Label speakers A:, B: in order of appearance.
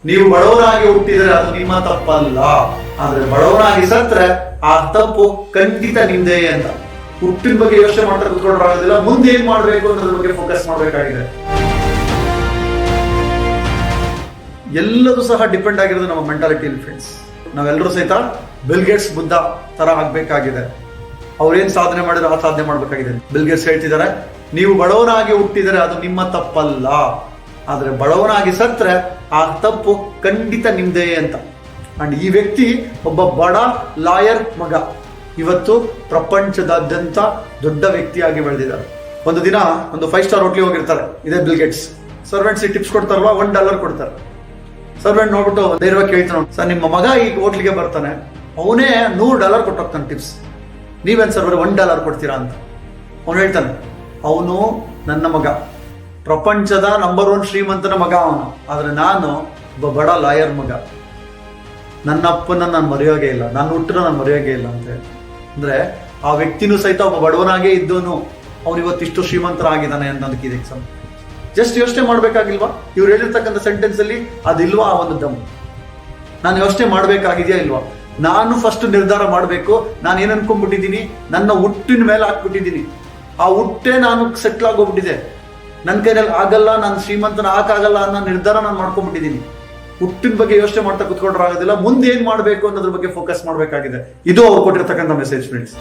A: ನೀವು ಬಡವರಾಗಿ ಹುಟ್ಟಿದರೆ ಅದು ನಿಮ್ಮ ತಪ್ಪಲ್ಲ, ಆದ್ರೆ ಬಡವರಾಗಿ ಸತ್ರೆ ಆ ತಪ್ಪು ಖಂಡಿತ ನಿಮ್ದೇ ಅಂತ. ಹುಟ್ಟಿನ ಬಗ್ಗೆ ಯೋಚನೆ ಮಾಡ್ತಾ ಕುತ್ಕೊಂಡ್ರಾಗೋದಿಲ್ಲ, ಮುಂದೆ ಏನ್ ಮಾಡ್ಬೇಕು ಅನ್ನೋದ್ರ ಬಗ್ಗೆ ಫೋಕಸ್ ಮಾಡ್ಬೇಕಾಗಿದೆ. ಎಲ್ಲದೂ ಸಹ ಡಿಪೆಂಡ್ ಆಗಿರೋದು ನಮ್ಮ ಮೆಂಟಾಲಿಟಿ ಫ್ರೆಂಡ್ಸ್. ನಾವೆಲ್ಲರೂ ಸಹಿತ ಬಿಲ್ ಗೇಟ್ಸ್ ಬುದ್ಧ ತರ ಆಗ್ಬೇಕಾಗಿದೆ. ಅವ್ರೇನ್ ಸಾಧನೆ ಮಾಡಿದ್ರೆ ಆ ಸಾಧನೆ ಮಾಡ್ಬೇಕಾಗಿದೆ. ಬಿಲ್ ಗೇಟ್ಸ್ ಹೇಳ್ತಿದ್ದಾರೆ, ನೀವು ಬಡವನಾಗಿ ಹುಟ್ಟಿದರೆ ಅದು ನಿಮ್ಮ ತಪ್ಪಲ್ಲ, ಆದ್ರೆ ಬಡವನಾಗಿ ಸತ್ರೆ ಆ ತಪ್ಪು ಖಂಡಿತ ನಿಮ್ದೇ ಅಂತ. ಅಂಡ್ ಈ ವ್ಯಕ್ತಿ ಒಬ್ಬ ಬಡ ಲಾಯರ್ ಮಗ, ಇವತ್ತು ಪ್ರಪಂಚದಾದ್ಯಂತ ದೊಡ್ಡ ವ್ಯಕ್ತಿಯಾಗಿ ಬೆಳೆದಿದ್ದಾರೆ. ಒಂದು ದಿನ ಒಂದು 5 ಸ್ಟಾರ್ ಹೋಟ್ಲಿಗೆ ಹೋಗಿರ್ತಾರೆ, ಇದೇ ಬಿಲ್ ಗೇಟ್ಸ್. ಸರ್ವೆಂಟ್ಸ್ ಟಿಪ್ಸ್ ಕೊಡ್ತಾರಲ್ವಾ, $1 ಕೊಡ್ತಾರೆ. ಸರ್ವೆಂಟ್ ನೋಡ್ಬಿಟ್ಟು ಧೈರ್ಯವಾಗಿ ಕೇಳ್ತಾನೆ, ಸರ್ ನಿಮ್ಮ ಮಗ ಈ ಹೋಟ್ಲಿಗೆ ಬರ್ತಾನೆ, ಅವನೇ $100 ಕೊಟ್ಟೋಗ್ತಾನೆ ಟಿಪ್ಸ್, ನೀವೇನ್ ಸರ್ $1 ಕೊಡ್ತೀರಾ ಅಂತ. ಅವನು ಹೇಳ್ತಾನೆ, ಅವನು ನನ್ನ ಮಗ, ಪ್ರಪಂಚದ ನಂಬರ್ 1 ಶ್ರೀಮಂತನ ಮಗ ಅವನು, ಆದ್ರೆ ನಾನು ಒಬ್ಬ ಬಡ ಲಾಯರ್ ಮಗ, ನನ್ನ ಅಪ್ಪನ ನಾನು ಮರೆಯೋಗೆ ಇಲ್ಲ, ನಾನು ಹುಟ್ಟನ ನಾನು ಮರೆಯೋಗೆ ಇಲ್ಲ ಅಂತ ಹೇಳಿ. ಅಂದ್ರೆ ಆ ವ್ಯಕ್ತಿನೂ ಸಹಿತ ಒಬ್ಬ ಬಡವನಾಗೇ ಇದ್ದವನು ಅವ್ನು ಇವತ್ತಿಷ್ಟು ಶ್ರೀಮಂತರಾಗಿದ್ದಾನೆ ಅನ್ನೋದಕ್ಕೆ ಇದು ಎಕ್ಸಾಮ್. ಜಸ್ಟ್ ಯೋಚನೆ ಮಾಡ್ಬೇಕಾಗಿಲ್ವಾ? ಇವ್ರು ಹೇಳಿರ್ತಕ್ಕಂಥ ಸೆಂಟೆನ್ಸ್ ಅಲ್ಲಿ ಅದಿಲ್ವಾ ಆ ಒಂದು ದಮ್? ನಾನು ಯೋಚನೆ ಮಾಡ್ಬೇಕಾಗಿದೆಯಾ ಇಲ್ವಾ? ನಾನು ಫಸ್ಟ್ ನಿರ್ಧಾರ ಮಾಡ್ಬೇಕು, ನಾನು ಏನ್ ಅನ್ಕೊಂಡ್ಬಿಟ್ಟಿದ್ದೀನಿ, ನನ್ನ ಹುಟ್ಟಿನ ಮೇಲೆ ಹಾಕ್ಬಿಟ್ಟಿದ್ದೀನಿ, ಆ ಹುಟ್ಟೆ ನಾನು ಸೆಟ್ಲ್ ಆಗೋಗ್ಬಿಟ್ಟಿದೆ, ನನ್ನ ಕೈಯಲ್ಲಿ ಆಗಲ್ಲ, ನಾನು ಶ್ರೀಮಂತನ ಹಾಕಾಗಲ್ಲ ಅನ್ನೋ ನಿರ್ಧಾರ ನಾನು ಮಾಡ್ಕೊಂಡ್ಬಿಟ್ಟಿದ್ದೀನಿ. ಹುಟ್ಟಿನ ಬಗ್ಗೆ ಯೋಚನೆ ಮಾಡ್ತಾ ಕುತ್ಕೊಂಡ್ರಾಗೋದಿಲ್ಲ, ಮುಂದೆ ಏನ್ ಮಾಡ್ಬೇಕು ಅನ್ನೋದ್ರ ಬಗ್ಗೆ ಫೋಕಸ್ ಮಾಡ್ಬೇಕಾಗಿದೆ. ಇದು ಅವ್ರು ಕೊಟ್ಟಿರ್ತಕ್ಕಂಥ ಮೆಸೇಜ್ ಫ್ರೆಂಡ್ಸ್.